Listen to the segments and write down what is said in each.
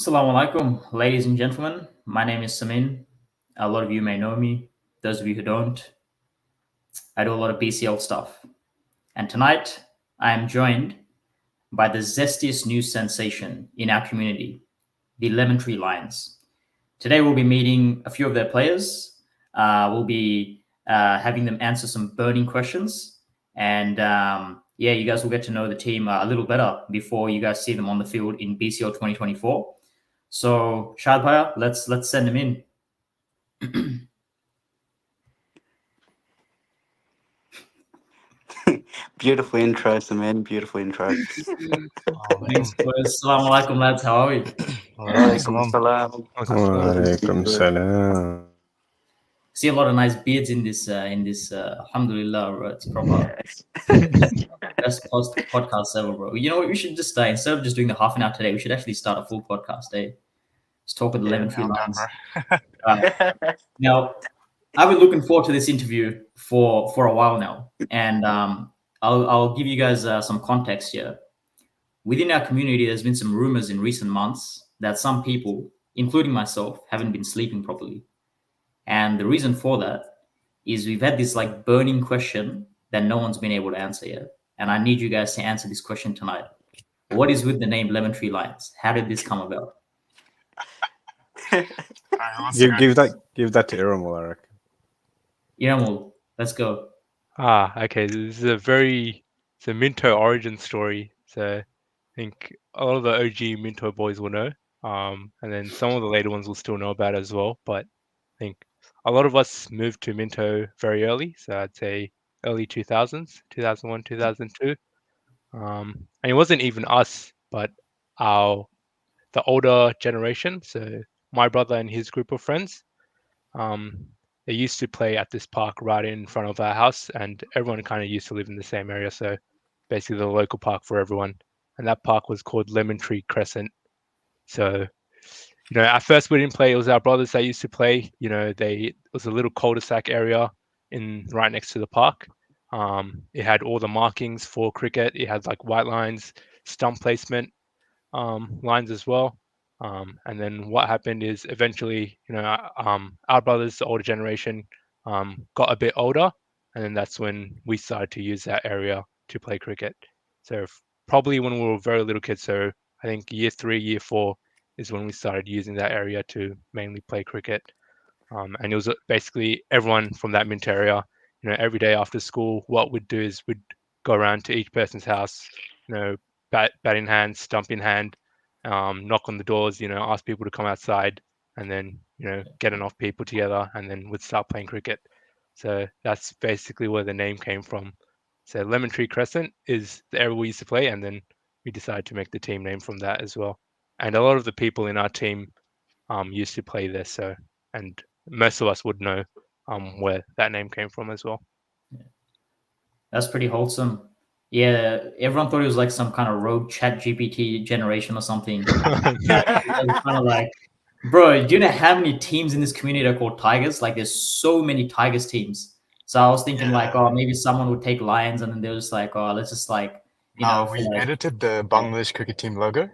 Assalamu alaikum, ladies and gentlemen. My name is Samin. A lot of you may know me. Those of you who don't, I do a lot of BCL stuff. And tonight, I am joined by the zestiest news sensation in our community, the Lemon Tree Lions. Today, we'll be meeting a few of their players. We'll be having them answer some burning questions. And yeah, you guys will get to know the team a little better before you guys see them on the field in BCL 2024. So, Shadbhaya, let's send him in. Beautiful intro, man. Beautiful intro. Thanks, boys. Assalamu alaikum, lads. How are we? Walaikum salam. Walaikum salam. See a lot of nice beards in this. Alhamdulillah, bro. It's proper best podcast ever, bro. You know what? We should just instead of just doing the half an hour today, we should actually start a full podcast. Let's talk with the Lemon Tree Lions. Now, I've been looking forward to this interview for a while now, and I'll give you guys some context here. Within our community, there's been some rumors in recent months that some people, including myself, haven't been sleeping properly. And the reason for that is we've had this like burning question that no one's been able to answer yet. And I need you guys to answer this question tonight. What is with the name Lemon Tree Lions? How did this come about? Give that to Iramul, I reckon. Iramul, let's go. Okay. This is it's a Minto origin story. So I think a lot of the OG Minto boys will know. And then some of the later ones will still know about it as well. But I think a lot of us moved to Minto very early. So I'd say early 2000s, 2001, 2002. And it wasn't even us, but the older generation. So my brother and his group of friends, they used to play at this park right in front of our house, and everyone kind of used to live in the same area. So basically the local park for everyone. And that park was called Lemon Tree Crescent. So, at first we didn't play. It was our brothers that used to play. It was a little cul-de-sac area right next to the park. It had all the markings for cricket. It had like white lines, stump placement lines as well. And then what happened is eventually, our brothers, the older generation, got a bit older, and then that's when we started to use that area to play cricket. So probably when we were very little kids, so I think year 3, year 4 is when we started using that area to mainly play cricket. And it was basically everyone from that Mint area, every day after school, what we'd do is we'd go around to each person's house, bat in hand, stump in hand, knock on the doors, ask people to come outside, and then, get enough people together, and then we'd start playing cricket. So that's basically where the name came from. So Lemon Tree Crescent is the area we used to play, and then we decided to make the team name from that as well. And a lot of the people in our team used to play there, and most of us would know where that name came from as well. That's pretty wholesome. Yeah, everyone thought it was like some kind of rogue chat GPT generation or something. It was kind of like, bro, do you know how many teams in this community are called Tigers? Like, there's so many Tigers teams. So I was thinking maybe someone would take Lions, and then they're just like, let's just like, we edited the Bangladesh cricket team logo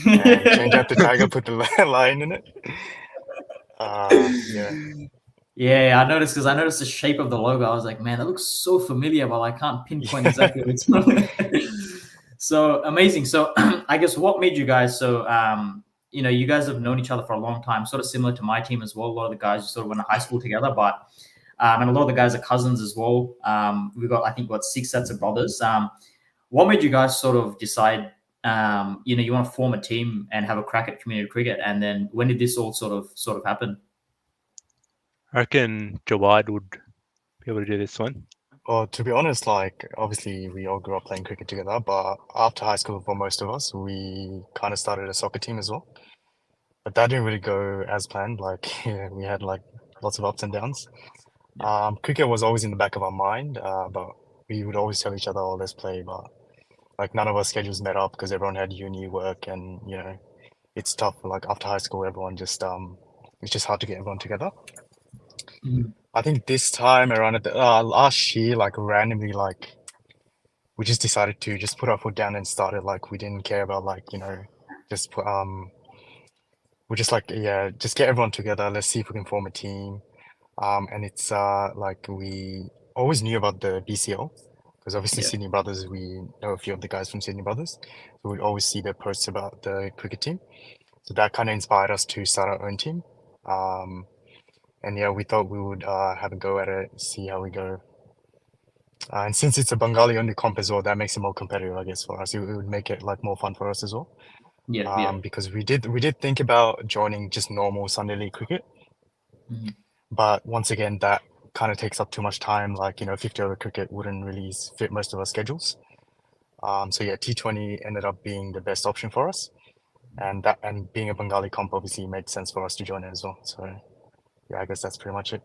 and changed out the tiger, put the lion in it. Yeah, I noticed because I noticed the shape of the logo. I was like, man, that looks so familiar, but I can't pinpoint exactly what it's from. So amazing. So I guess what made you guys you guys have known each other for a long time, sort of similar to my team as well. A lot of the guys sort of went to high school together, but and a lot of the guys are cousins as well. We've got, I think, 6 sets of brothers. What made you guys sort of decide, you want to form a team and have a crack at community cricket? And then when did this all sort of happen? I reckon Jawad would be able to do this one. Well, to be honest, obviously we all grew up playing cricket together, but after high school, for most of us, we kind of started a soccer team as well. But that didn't really go as planned. We had lots of ups and downs. Cricket was always in the back of our mind, but we would always tell each other, "Oh, let's play." But none of our schedules met up because everyone had uni work, and it's tough. After high school, everyone just it's just hard to get everyone together. Mhm. I think this time around at the last year, randomly, we just decided to just put our foot down and started. We didn't care about just we're just like, yeah, just get everyone together. Let's see if we can form a team. And it's like we always knew about the BCL because obviously Yeah. Sydney Brothers, we know a few of the guys from Sydney Brothers. So we'd always see their posts about the cricket team. So that kind of inspired us to start our own team. And yeah, we thought we would have a go at it, see how we go. And since it's a Bengali only comp as well, that makes it more competitive, I guess, for us. It would make it like more fun for us as well. Yeah. Because we did think about joining just normal Sunday League cricket. Mhm. But once again, that kind of takes up too much time. Like, 50 over cricket wouldn't really fit most of our schedules. So yeah, T20 ended up being the best option for us. And being a Bengali comp obviously made sense for us to join it as well. So yeah, I guess that's pretty much it.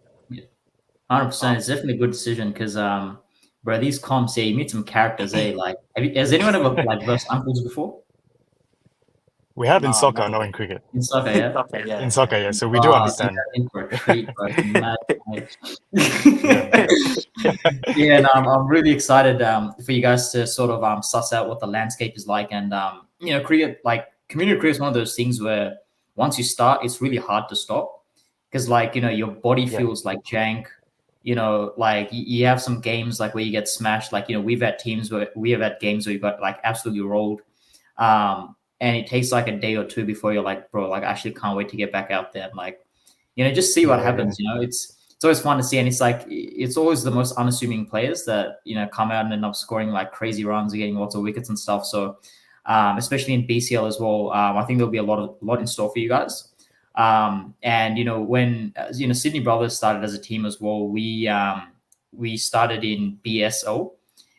100%. It's definitely a good decision because, bro, these comps, yeah, you meet some characters, eh? Like, has anyone ever like versed uncles before? We have in No, soccer, never. not in cricket. In soccer, yeah? Okay, yeah. In soccer, yeah. So we do Oh, understand. dude, in for a treat, bro. It's mad, mate. Yeah. Yeah, and I'm really excited for you guys to sort of suss out what the landscape is like. And cricket, like community cricket, is one of those things where once you start, it's really hard to stop because, like, your body Yeah. feels like jank. Like you have some games like where you get smashed. Like, we have had games where you got like absolutely rolled. And it takes like a day or two before you're like, bro, like I actually can't wait to get back out there and like, just see what Yeah, happens. It's always fun to see, and it's like it's always the most unassuming players that come out and end up scoring like crazy runs, and getting lots of wickets and stuff. So, especially in BCL as well, I think there'll be a lot in store for you guys. And when Sydney Brothers started as a team as well, we started in BSO,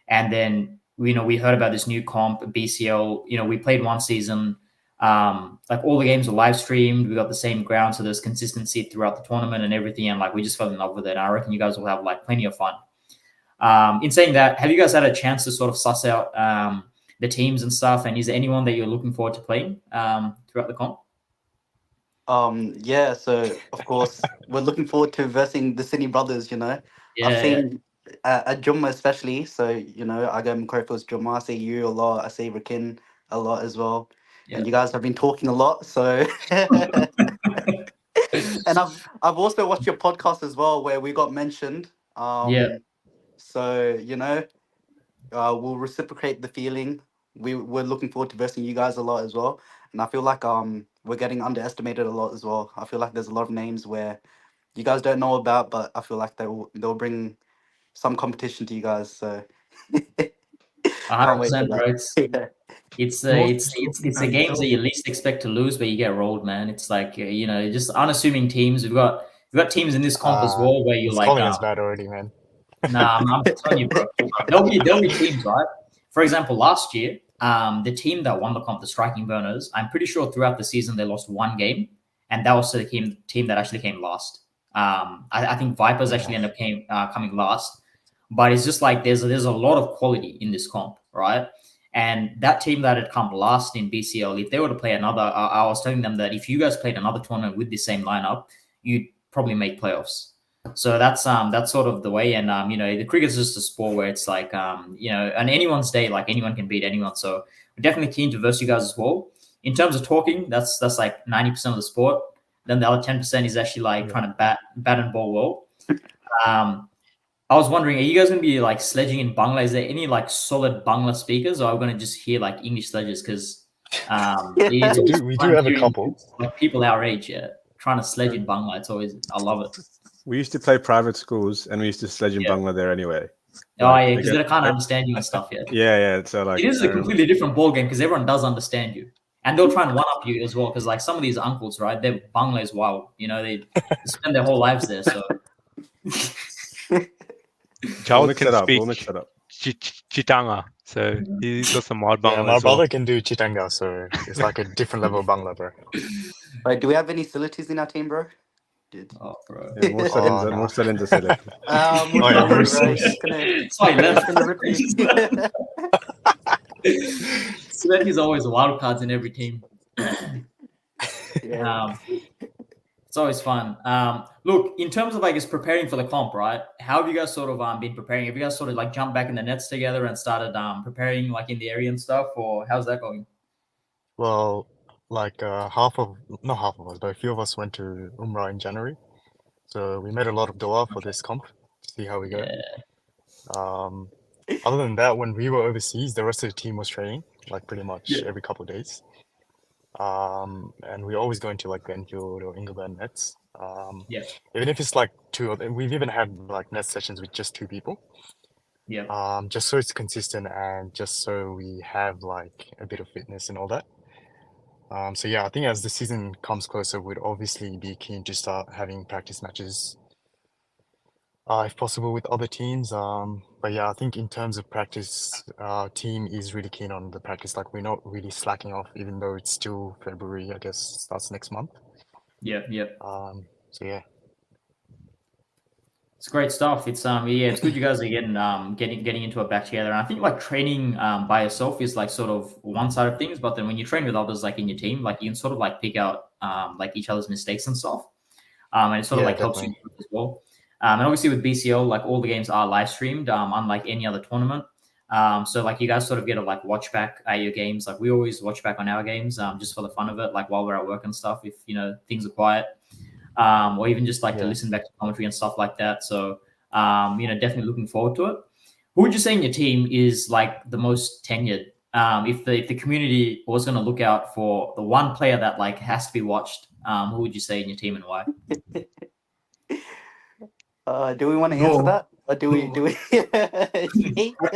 and then we heard about this new comp BCL. We played one season. Like all the games were live streamed. We got the same ground, so there's consistency throughout the tournament and everything. And like we just fell in love with it. And I reckon you guys will have like plenty of fun. In saying that, have you guys had a chance to sort of suss out the teams and stuff? And is there anyone that you're looking forward to playing throughout the comp? Yeah, so of course we're looking forward to versing the Sydney Brothers, I've Yeah, seen at Jumma especially, so I go Mkrofos Jumma, I see you a lot, I see Rakin a lot as well. yeah. And you guys have been talking a lot, so and I've also watched your podcast as well where we got mentioned. Yeah. So we'll reciprocate the feeling. We're looking forward to versing you guys a lot as well, and I feel like we're getting underestimated a lot as well. I feel like there's a lot of names where you guys don't know about, but I feel like they'll bring some competition to you guys. So can't wait for 100%, bro. that. It's Most- it's the games that you least expect to lose where you get rolled, man. It's like just unassuming teams. We've got teams in this comp as well where you're He's like, calling us bad already, man. nah, I'm telling you, bro. There'll be teams, right? For example, last year, the team that won the comp, the Striking Burners, I'm pretty sure throughout the season they lost one game, and that was to the team that actually came last. I think Vipers actually ended up coming last, but it's just like there's a lot of quality in this comp, right? And that team that had come last in BCL, if they were to play another, I was telling them that if you guys played another tournament with the same lineup, you'd probably make playoffs. So that's sort of the way. And the cricket's just a sport where it's like and anyone's day, like anyone can beat anyone. So we're definitely keen to verse you guys as well. In terms of talking, that's like 90% of the sport. Then the other 10% is actually like trying to bat and bowl well. I was wondering, are you guys going to be like sledging in Bangla? Is there any like solid Bangla speakers, or are we going to just hear like English sledges? Because we do have a couple. like people our age, yeah, trying to sledge in Bangla. It's always, I love it. We used to play private schools, and we used to sledge in Bangla there anyway. Oh yeah, because they can't understand you and stuff. Yeah, yeah. So like, it is a completely different ball game because everyone does understand you, and they'll try and one up you as well. Because like some of these uncles, right, their Bangla is wild. They spend their whole lives there. So. Charles can speak We'll mix it up. Chitanga, so he's got some odd Yeah, Bangla my as well. brother can do Chitanga, so it's like a different level of Bangla, bro. Right, do we have any facilities in our team, bro? Dude. Oh, bro. Yeah, more Salins are select. So I left. He's always wild cards in every team. It's always fun. Look, in terms of, I guess, preparing for the comp, right? How have you guys sort of been preparing? Have you guys sort of like jumped back in the nets together and started preparing like in the area and stuff, or how's that going? Well, like not half of us, but a few of us went to Umrah in January. So we made a lot of dua for this comp to see how we go. Other than that, when we were overseas, the rest of the team was training like pretty much every couple of days. And we always go into like Glenfield or Ingleburn nets. Even if it's like we've even had like net sessions with just 2 people. Just so it's consistent and just so we have like a bit of fitness and all that. So yeah, I think as the season comes closer, we'd obviously be keen to start having practice matches, if possible, with other teams. But yeah, I think in terms of practice, our team is really keen on the practice. Like we're not really slacking off, even though it's still February. I guess starts next month. So yeah. It's great stuff. It's it's good you guys are getting into it back together. And I think like training by yourself is like sort of one side of things, but then when you train with others like in your team, like you can sort of like pick out like each other's mistakes and stuff. And it sort of like helps you as well. And obviously with BCL, like all the games are live streamed, unlike any other tournament. So like you guys sort of get to like watch back at your games. Like we always watch back on our games just for the fun of it, like while we're at work and stuff, if things are quiet. Or even just like to listen back to commentary and stuff like that. So, definitely looking forward to it. Who would you say in your team is like the most tenured? If the community was going to look out for the one player that like has to be watched, who would you say in your team and why? Do we want to answer that? Or do we?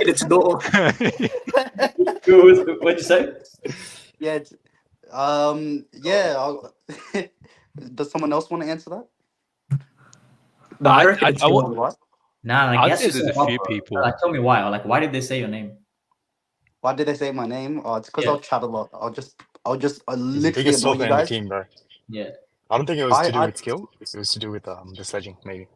It's no. What'd you say? Yeah. Does someone else want to answer that? No, I reckon I want. What? I guess there's a few people. Tell me why. Like, why did they say your name? Why did they say my name? Oh, it's because I'll chat a lot. I'll He's the literally biggest annoy talker you in the guys. team, bro. Yeah. I don't think it was to do with skill. It was to do with the sledging, maybe.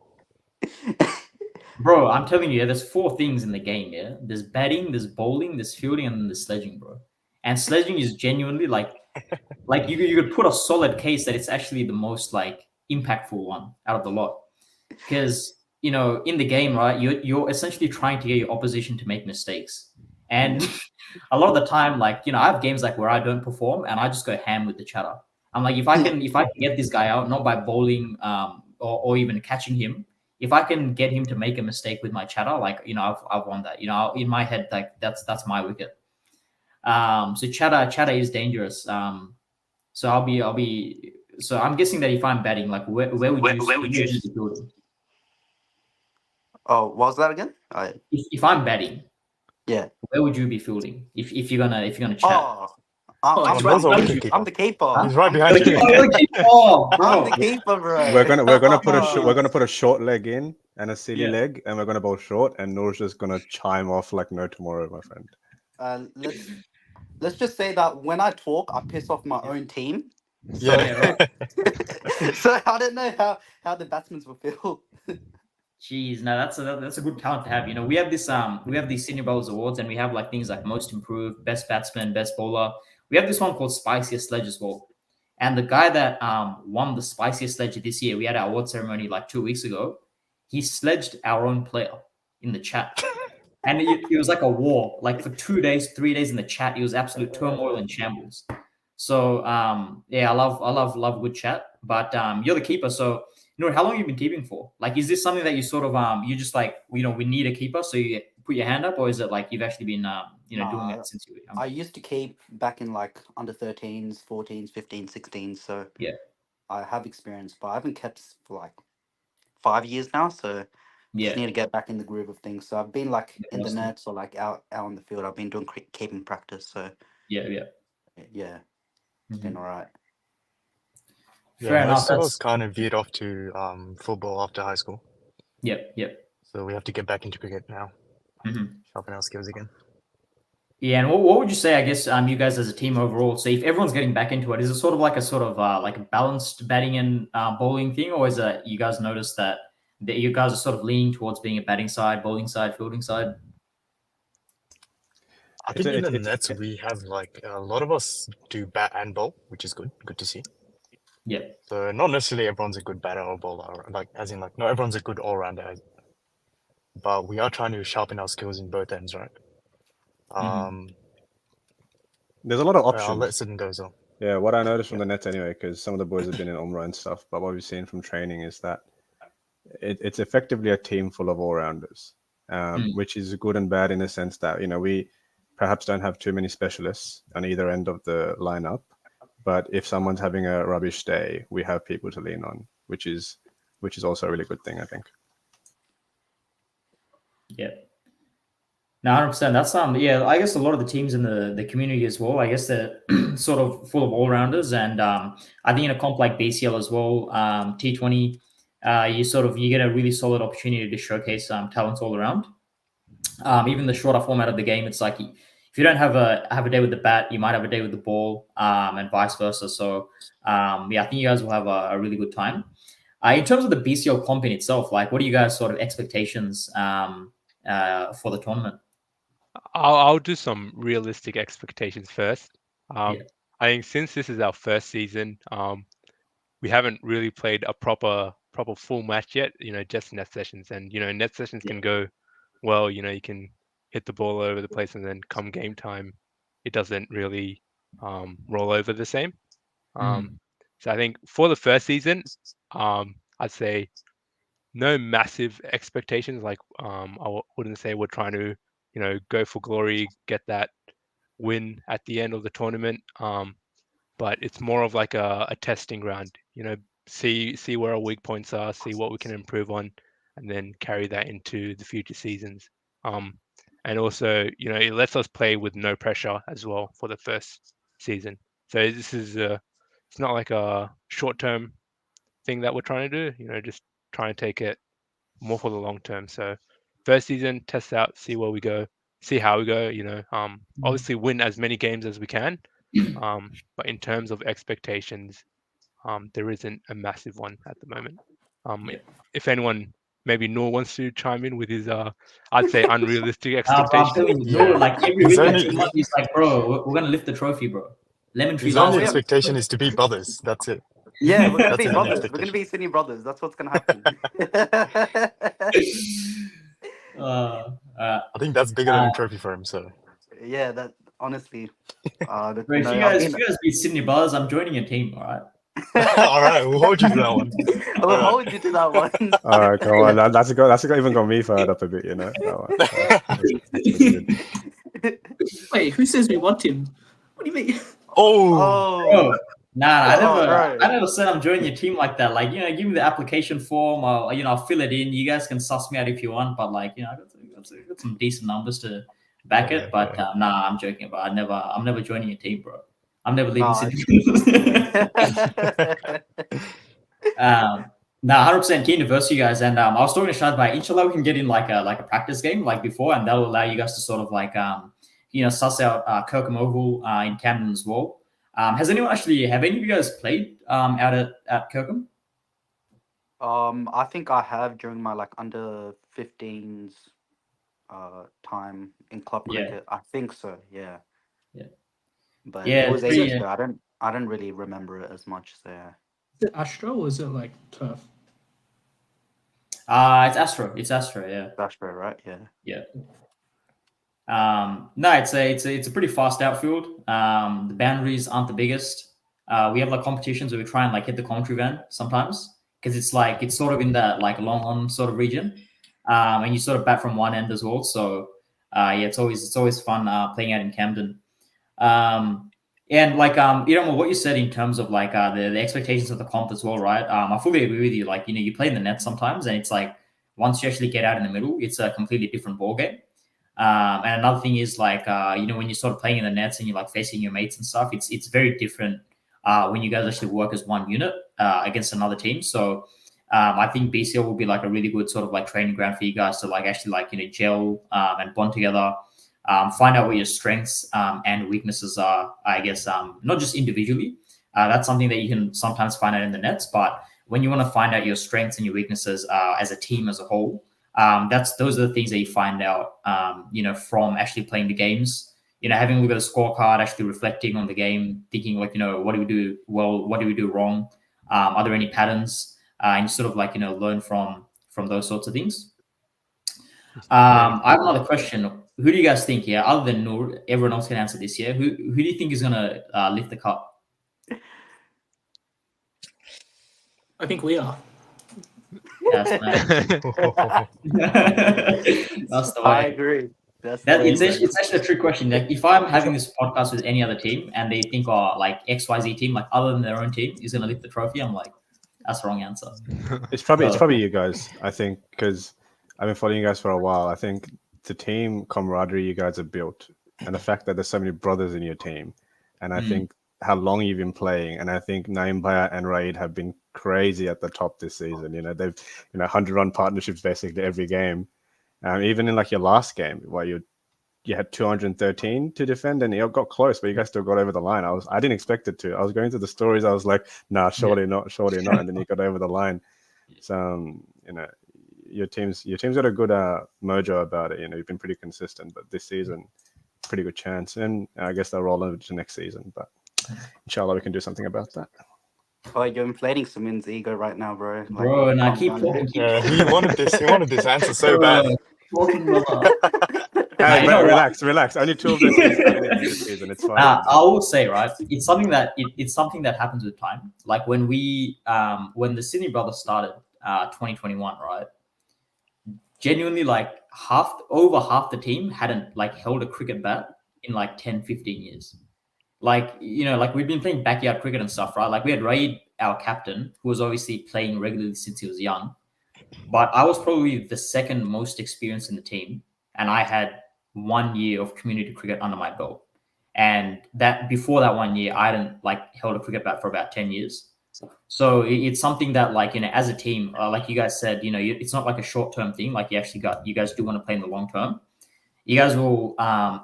Bro, I'm telling you, there's 4 things in the game, yeah? There's batting, there's bowling, there's fielding, and then there's sledging, bro. And sledging is genuinely like you could put a solid case that it's actually the most like impactful one out of the lot. Because, in the game, right, you're essentially trying to get your opposition to make mistakes. And a lot of the time, like, I have games like where I don't perform and I just go ham with the chatter. I'm like, if I can get this guy out, not by bowling or even catching him, if I can get him to make a mistake with my chatter, like, I've won that. In my head, like that's my wicket. So chatter is dangerous. So so I'm guessing that if I'm batting, like where would you be fielding? Oh, what was that again? If I'm batting, Yeah. where would you be fielding if you're gonna chat? I'm the keeper. He's right behind you. I'm the keeper, bro. We're gonna put a short leg in and a silly leg, and we're gonna bowl short, and Noor's just gonna chime off like no tomorrow, my friend. Let's just say that when I talk, I piss off my own team. So, so I don't know how the batsmen will feel. Jeez, no, that's a good talent to have. We have these Senior Bowlers Awards, and we have like things like most improved, best batsman, best bowler. We have this one called Spiciest Sledge as well. And the guy that won the Spiciest Sledge this year, we had our award ceremony like 2 weeks ago. He sledged our own player in the chat. And it was like a war. Like for 2 days, 3 days in the chat, it was absolute turmoil and shambles. So I love good chat. But you're the keeper, so how long have you been keeping for? Like, is this something that you sort of you just like we need a keeper, so you put your hand up, or is it like you've actually been doing it since you? I used to keep back in like under 13s, 14s, 15s, 16s. So yeah, I have experience, but I haven't kept for like 5 years now. So just need to get back in the groove of things. So I've been like in the nets or like out on the field. I've been doing keeping practice. So yeah, it's been all right. Yeah, most of us kind of veered off to football after high school. Yep. So we have to get back into cricket now. Sharpen our skills again. Yeah, and what would you say, I guess, you guys as a team overall? So if everyone's getting back into it, is it sort of like a balanced batting and bowling thing, or is it you guys notice that you guys are sort of leaning towards being a batting side, bowling side, fielding side? I think in the nets we have like a lot of us do bat and bowl, which is good to see. Yeah. So not necessarily everyone's a good batter or bowler, like as in like not everyone's a good all-rounder, but we are trying to sharpen our skills in both ends, right? There's a lot of options. I'll let Sydney go as well. Yeah, what I noticed from the nets anyway, because some of the boys have been in Umrah and stuff, but what we've seen from training is that it's effectively a team full of all-rounders, which is good and bad in the sense that, we perhaps don't have too many specialists on either end of the lineup, but if someone's having a rubbish day, we have people to lean on, which is also a really good thing, I think. Yeah. No, 100%. That's yeah. I guess a lot of the teams in the community as well. I guess they're sort of full of all rounders, and I think in a comp like BCL as well, T20, you get a really solid opportunity to showcase talents all around. Even the shorter format of the game, it's like if you don't have a day with the bat, you might have a day with the ball, and vice versa. So yeah, I think you guys will have a really good time. In terms of the BCL comp in itself, like what are you guys sort of expectations for the tournament? I'll do some realistic expectations first. Yeah. I think since this is our first season, we haven't really played a proper full match yet. Just net sessions, and net sessions can go well. You can hit the ball all over the place, and then come game time, it doesn't really roll over the same. So I think for the first season, I'd say no massive expectations. Like wouldn't say we're trying to go for glory, get that win at the end of the tournament. But it's more of like a testing ground. See where our weak points are, see what we can improve on, and then carry that into the future seasons. And also, it lets us play with no pressure as well for the first season. So this is it's not like a short-term thing that we're trying to do. Just trying to take it more for the long term. So first season, test out, see where we go, see how we go. Obviously win as many games as we can. But in terms of expectations, there isn't a massive one at the moment. If anyone, maybe Noor wants to chime in with his, I'd say unrealistic expectations. I'm telling you, Noor, like every His week I only- see one, he's like, bro, we're gonna lift the trophy, bro. Lemon tree. His last only year. expectation is to beat brothers. That's it. Yeah, we're gonna That's be his only brothers. We're gonna expectation. be Sydney brothers. That's what's gonna happen. I think that's bigger than a trophy for him. So Yeah, that honestly. Bro, if you guys beat Sydney Brothers, I'm joining your team. All right. all right, we'll hold you to that one. We'll hold you to that one. All right, come on. That's even got me fired up a bit, That one. That's pretty good. Wait, who says we want him? What do you mean? Oh, Bro, nah, Oh, I never said I'm joining your team like that. Like, give me the application form. I'll fill it in. You guys can suss me out if you want. But like, I got some decent numbers to back it. But nah, I'm joking. But I'm never joining your team, bro. I'm never leaving Sydney. Nah, 100% keen to verse you guys. And I was talking to Shad about inshallah we can get in like a practice game like before, and that'll allow you guys to sort of like suss out Kirkham Oval in Camden as well. Have any of you guys played out at Kirkham? I think I have during my like under 15s time in club cricket. I think so, yeah. But Yeah, it was it's 8 years pretty, ago. I don't really remember it as much. So yeah. Is it Astro or is it like turf? it's Astro, yeah. That's right, yeah. Yeah. No, it's a pretty fast outfield. The boundaries aren't the biggest. We have like competitions where we try and like hit the commentary van sometimes because it's sort of in that like long on sort of region, and you sort of bat from one end as well. So yeah, it's always fun playing out in Camden. And like what you said in terms of like the expectations of the comp as well, right? I fully agree with you. Like you play in the net sometimes, and it's like once you actually get out in the middle, it's a completely different ball game. And another thing is like when you're sort of playing in the nets and you're like facing your mates and stuff, it's very different when you guys actually work as one unit against another team. So I think BCL will be like a really good sort of like training ground for you guys to like actually like gel and bond together. Find out what your strengths and weaknesses are, I guess, not just individually. That's something that you can sometimes find out in the nets, but when you want to find out your strengths and your weaknesses as a team as a whole, those are the things that you find out, from actually playing the games, having a look at the scorecard, actually reflecting on the game, thinking like, what do we do well? What do we do wrong? Are there any patterns? And sort of like, learn from those sorts of things. I have another question. Who do you guys think, other than Noor, everyone else can answer this, Who do you think is going to lift the cup? I think we are. Yes, man. That's the I way. agree. That's the That way, it's bro. actually, it's actually a trick question. Like if I'm having this podcast with any other team and they think, oh, like XYZ team, like other than their own team, is gonna lift the trophy, I'm like, that's the wrong answer. It's probably you guys. I think because I've been following you guys for a while. I think the team camaraderie you guys have built, and the fact that there's so many brothers in your team, and I think how long you've been playing, and I think Naimbaya and Raid have been crazy at the top this season. You know, they've 100-run partnerships basically every game. Even in like your last game, where you had 213 to defend, and it got close, but you guys still got over the line. I didn't expect it to. I was going through the stories. I was like, nah, surely not, and then you got over the line. So your team's got a good mojo about it. You've been pretty consistent, but this season, pretty good chance, and I guess they'll roll over to next season. But inshallah, we can do something about that. Oh, you're inflating Sumin's ego right now, bro. Like, Bro, and I calm keep down a talking. bit. Yeah, he wanted this. He wanted this answer so bad. Talking, brother. Hey, you know what? relax. Only 2 of the teams have it this season. It's fine. I will say, right, it's something that it's something that happens with time. Like when when the Sydney Brothers started 2021, right? Genuinely, like over half the team hadn't like held a cricket bat in like 10, 15 years. Like, like we've been playing backyard cricket and stuff, right? Like we had Raid, our captain, who was obviously playing regularly since he was young. But I was probably the second most experienced in the team, and I had 1 year of community cricket under my belt. And that before that 1 year, I hadn't like held a cricket bat for about 10 years. So it's something that, like, as a team, like you guys said, it's not like a short-term thing. Like you guys do want to play in the long term. You guys will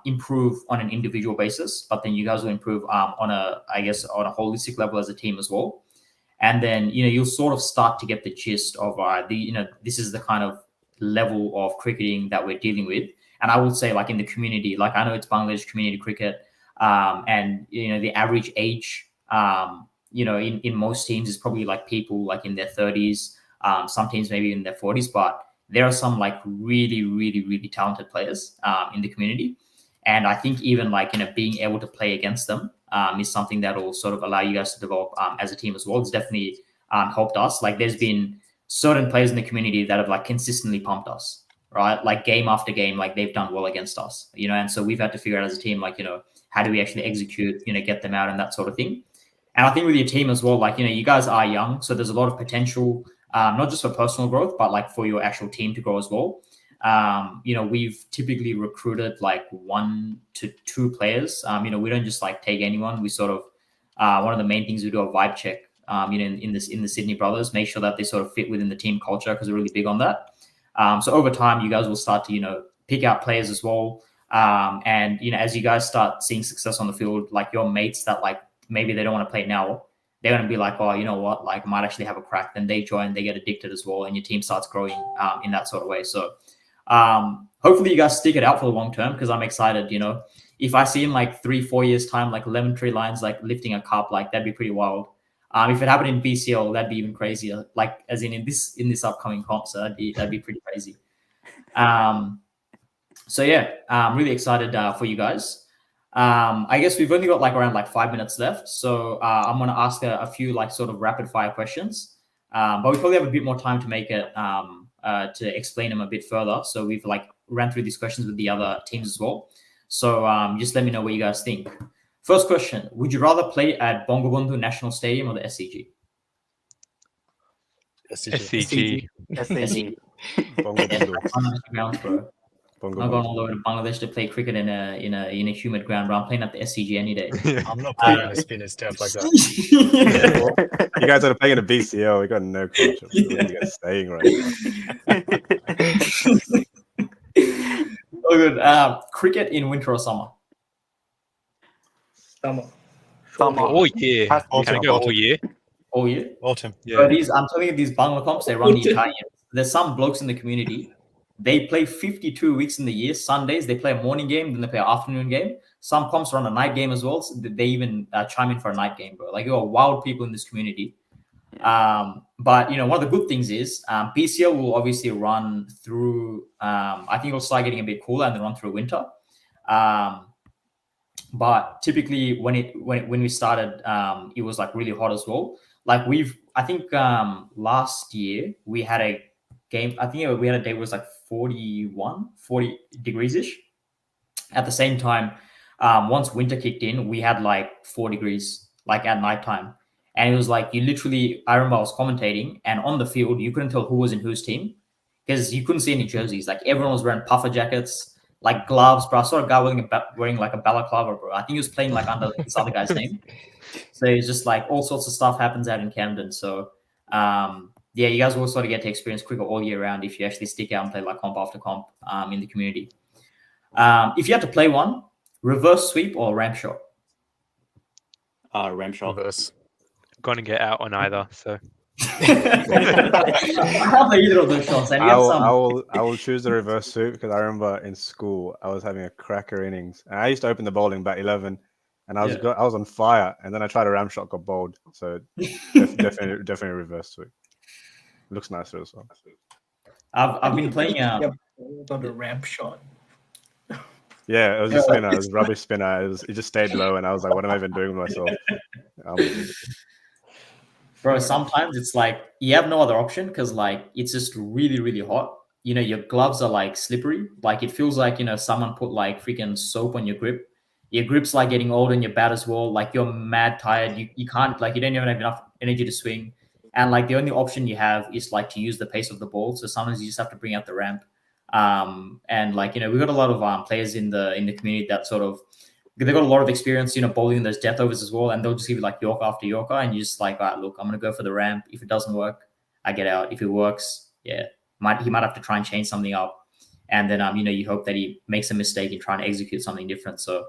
improve on an individual basis, but then you guys will improve on a holistic level as a team as well. And then, you'll sort of start to get the gist of this is the kind of level of cricketing that we're dealing with. And I would say, like, in the community, like I know it's Bangladesh community cricket, and the average age, in most teams is probably like people like in their 30s, some teams maybe in their 40s, but there are some like really, really, really talented players in the community. And I think even like, being able to play against them is something that will sort of allow you guys to develop as a team as well. It's definitely helped us. Like there's been certain players in the community that have like consistently pumped us, right? Like game after game, like they've done well against us, and so we've had to figure out as a team, like, how do we actually execute, get them out and that sort of thing. And I think with your team as well, like, you guys are young, so there's a lot of potential, not just for personal growth, but like for your actual team to grow as well. We've typically recruited like 1 to 2 players. We don't just like take anyone. We sort of, one of the main things we do a vibe check, in the Sydney Brothers, make sure that they sort of fit within the team culture, because we're really big on that. So over time, you guys will start to, pick out players as well. And, as you guys start seeing success on the field, like your mates that like, maybe they don't want to play now, they're going to be like, oh, you know what, like might actually have a crack. Then they join, they get addicted as well, and your team starts growing in that sort of way. So hopefully you guys stick it out for the long term, because I'm excited. If I see in like 3-4 years time, like Lemon Tree Lions like lifting a cup, like that'd be pretty wild. If it happened in BCL, that'd be even crazier. Like as in this upcoming comp, so that'd be pretty crazy. So yeah, I'm really excited for you guys. I guess we've only got like around like 5 minutes left, so I'm going to ask a few like sort of rapid fire questions, but we probably have a bit more time to make it to explain them a bit further. So we've like ran through these questions with the other teams as well. So just let me know what you guys think. First question: would you rather play at Bongobondu National Stadium or the SCG? SCG. SAG. Bongo Bundu. Grounds, bro. Bongo I'm not going Bundu. all the way to Bangladesh to play cricket in a humid ground, bro. I'm playing at the SCG any day. I'm not playing in a spinner's turf like that. You guys are playing in a BCL. We got no culture. What are you guys saying right now? Oh, good. Cricket in winter or summer? Summer. Summer. Oh yeah. Has to be Can I Autumn, go all autumn. year? All year? Autumn. Yeah. But I'm telling you, these Bangla comps, they run the Italians. There's some blokes in the community. They play 52 weeks in the year. Sundays, they play a morning game, then they play an afternoon game. Some comps run a night game as well. So they even chime in for a night game, bro. Like, you're wild people in this community. But, one of the good things is PCL will obviously run through, I think it'll start getting a bit cooler and then run through winter. But typically when we started, it was like really hot as well. Like I think last year we had a game. I think we had a day where it was like 40 degrees ish. At the same time, once winter kicked in, we had like 4 degrees, like at nighttime. And it was like you literally, I remember I was commentating, and on the field, you couldn't tell who was in whose team because you couldn't see any jerseys. Like everyone was wearing puffer jackets, like gloves, bro. I saw a guy wearing like a balaclava, bro. I think he was playing like under this other guy's name. So it's just like all sorts of stuff happens out in Camden. So yeah, you guys will sort of get to experience cricket all year round if you actually stick out and play like comp after comp in the community. If you had to play one, reverse sweep or ramp shot? Ramp shot. Reverse. Gonna get out on either. So I can't play either of those shots. And you I have will, some. I will choose the reverse sweep because I remember in school I was having a cracker innings. And I used to open the bowling bat 11, and I was on fire. And then I tried a ram shot, got bowled. So definitely reverse sweep. Looks nicer as well. I've been playing. Got a ramp shot. Yeah, it was a spinner. It was a rubbish spinner. It just stayed low, and I was like, "What am I even doing with myself?" Bro, sometimes it's like you have no other option because like it's just really, really hot. You know, your gloves are like slippery. Like it feels like, you know, someone put like freaking soap on your grip. Your grip's like getting old in your bat as well. Like you're mad tired. You can't, like, you don't even have enough energy to swing. And like the only option you have is like to use the pace of the ball. So sometimes you just have to bring out the ramp. And like, you know, we've got a lot of players in the community that sort of, they've got a lot of experience, you know, bowling those death overs as well. And they'll just give you like Yorker after Yorker. And you're just like, all right, look, I'm going to go for the ramp. If it doesn't work, I get out. If it works, yeah, he might have to try and change something up. And then, you know, you hope that he makes a mistake in trying to execute something different. So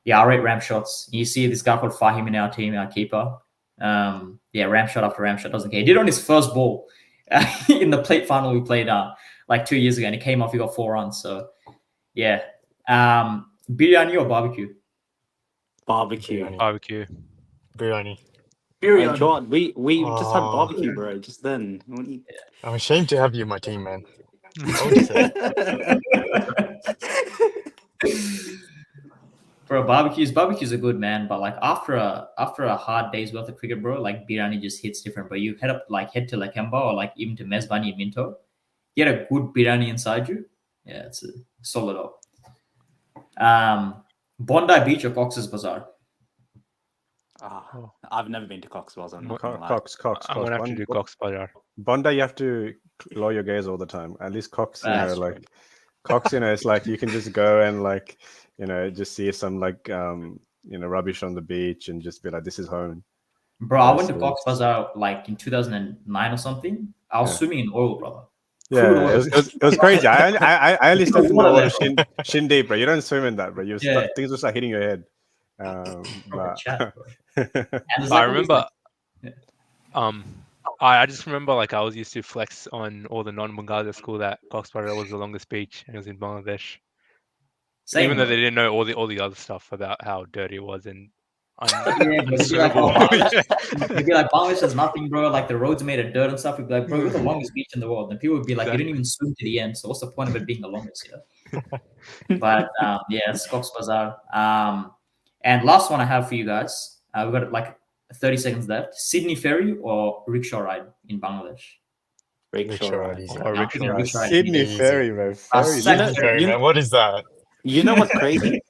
yeah, I rate ramp shots. You see this guy called Fahim in our team, our keeper. Yeah, ramp shot after ramp shot, doesn't care. He did it on his first ball in the plate final we played like 2 years ago, and he came off, he got 4 runs. So yeah. Biryani or barbecue? Barbecue. barbecue. Biryani. Hey, John, we just had barbecue, bro. Just then. I'm ashamed to have you in my team, man. What would you say? Bro, barbecues are good, man. But like after a hard day's worth of cricket, bro, like biryani just hits different. But you head to Lakemba or like even to Mesbani in Minto, get a good biryani inside you. Yeah, it's a solid up. Bondi Beach or Cox's Bazaar? I've never been to Cox's Bazaar. I'm not gonna lie. Cox. I'm gonna have to do Cox Bazaar. Bondi, you have to lower your gaze all the time. At least Cox, That's like Cox, it's like you can just go and like, just see some like rubbish on the beach and just be like, this is home. Bro, I went to Cox's Bazaar like in 2009 or something. I was swimming in oil, brother. Yeah, it was crazy. I only stepped in the water shin deep, bro. You don't swim in that, bro. Things will start hitting your head. Chat, I remember. I just remember like I was used to flex on all the non-Bengali school that Cox's Bazaar was the longest beach and it was in Bangladesh. Same, even though bro. they didn't know all the other stuff about how dirty it was and Yeah, but it'd be like, it'd be like Bangladesh has nothing, bro. Like the roads made of dirt and stuff. We'd be like, bro, we're the longest beach in the world. And people would be like, you didn't even swim to the end. So what's the point of it being the longest? But yeah, it's Cox's Bazaar. And last one I have for you guys. We've got like 30 seconds left. Sydney Ferry or rickshaw ride in Bangladesh? Rickshaw ride. easy. or rickshaw ride. Sydney Easy. Ferry, bro. Sydney Ferry, man. What is that? You know what's crazy?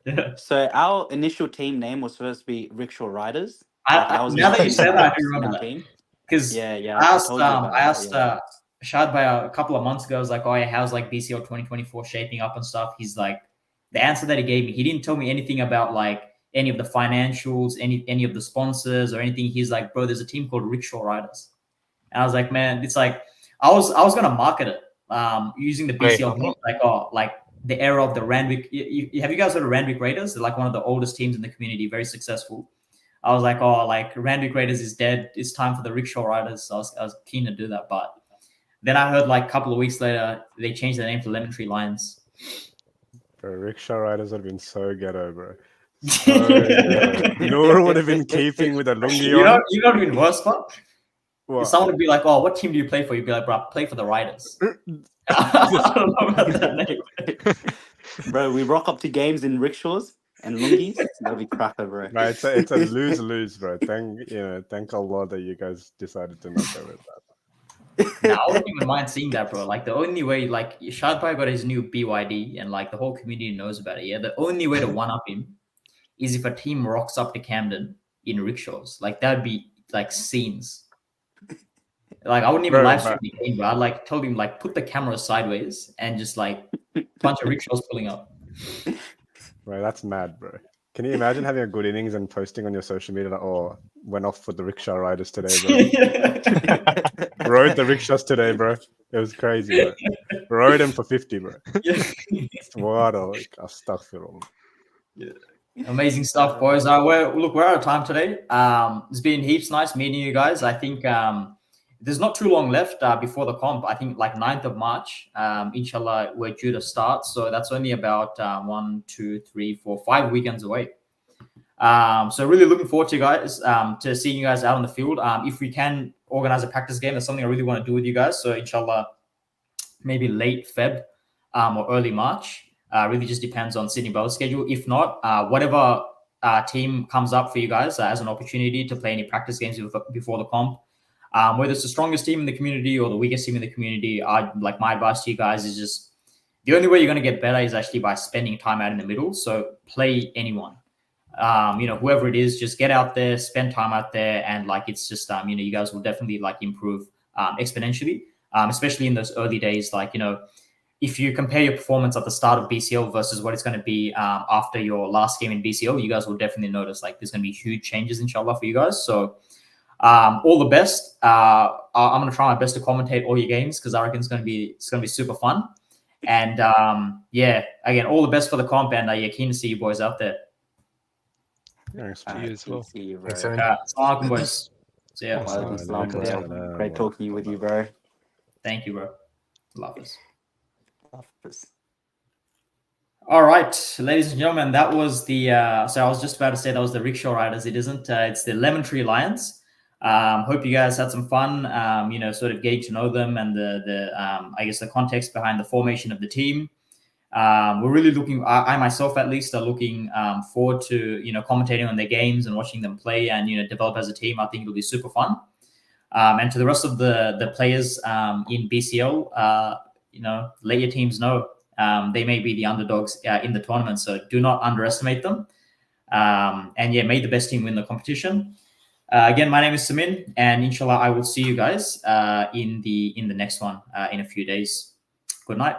Yeah. So our initial team name was supposed to be Rickshaw Riders. Now that you said that, I do remember that. Team. Because Yeah. I asked, told you about that, Shad by a couple of months ago. I was like, oh yeah, how's like BCL 2024 shaping up and stuff? He's like, the answer that he gave me, he didn't tell me anything about like any of the financials, any of the sponsors or anything. He's like, bro, there's a team called Rickshaw Riders. And I was like, man, it's like I was gonna market it using the BCL name, like the era of the Randwick. Have you guys heard of Randwick Raiders? They're like one of the oldest teams in the community, very successful. I was like, oh, like Randwick Raiders is dead. It's time for the Rickshaw Riders. So I was keen to do that. But then I heard like a couple of weeks later, they changed their name to Lemon Tree Lions. Bro, Rickshaw Riders would have been so ghetto, bro. So ghetto. Noor would have been keeping with a lungi on. You know what would be worse, but What? someone would be like, oh, what team do you play for? You'd be like, bro, I play for the Riders. I don't know about that name. Bro, we rock up to games in rickshaws and lungis. That'll be cracker, bro. Right, it's a lose-lose, bro. Thank Allah that you guys decided to not go with that. Now, I wouldn't even mind seeing that, bro. Like the only way, like Shadpai got his new BYD, and like the whole community knows about it. Yeah, the only way to one up him is if a team rocks up to Camden in rickshaws. Like that'd be like scenes. Like I wouldn't even Bro, live stream the game, but I'd like told him like put the camera sideways and just like bunch of rickshaws pulling up. Bro, that's mad, bro. Can you imagine having a good innings and posting on your social media like, oh, went off with the rickshaw riders today, bro. Rode the rickshaws today, bro. It was crazy, bro. Rode them for 50, bro. What a astaghfirullah. Amazing stuff, boys. We're out of time today. It's been heaps nice meeting you guys. I think there's not too long left before the comp. I think like 9th of March, inshallah, we're due to start. So that's only about 1, 2, 3, 4, 5 weekends away. So really looking forward to you guys, to seeing you guys out on the field. If we can organize a practice game, that's something I really want to do with you guys. So inshallah, maybe late Feb or early March. Really just depends on Sydney Bell's schedule. If not, whatever team comes up for you guys as an opportunity to play any practice games before the comp, whether it's the strongest team in the community or the weakest team in the community, like my advice to you guys is just the only way you're going to get better is actually by spending time out in the middle. So play anyone, whoever it is, just get out there, spend time out there, and like it's just you guys will definitely like improve exponentially, especially in those early days. Like if you compare your performance at the start of BCL versus what it's going to be after your last game in BCL, you guys will definitely notice like there's going to be huge changes, inshallah, for you guys. So all the best. I'm going to try my best to commentate all your games because I reckon it's going to be super fun. And again, all the best for the comp, and keen to see you boys out there. Thanks, To you as well. See you, bro. Thanks, Evan. Assalamualaikum, boys. See ya. Walaikum salam, bro. Assalamualaikum. Great talking with you, bro. Thank you, bro. Love this. Hafiz. All right, ladies and gentlemen, that was the. So I was just about to say that was the rickshaw riders. It isn't. It's the Lemon Tree Alliance. Hope you guys had some fun. Sort of getting to know them and I guess the context behind the formation of the team. We're really looking. I myself, at least, are looking forward to commentating on their games and watching them play and develop as a team. I think it'll be super fun. And to the rest of the players in BCL, let your teams know. They may be the underdogs in the tournament, so do not underestimate them. May the best team win the competition. Again, my name is Samin, and inshallah, I will see you guys in the next one in a few days. Good night.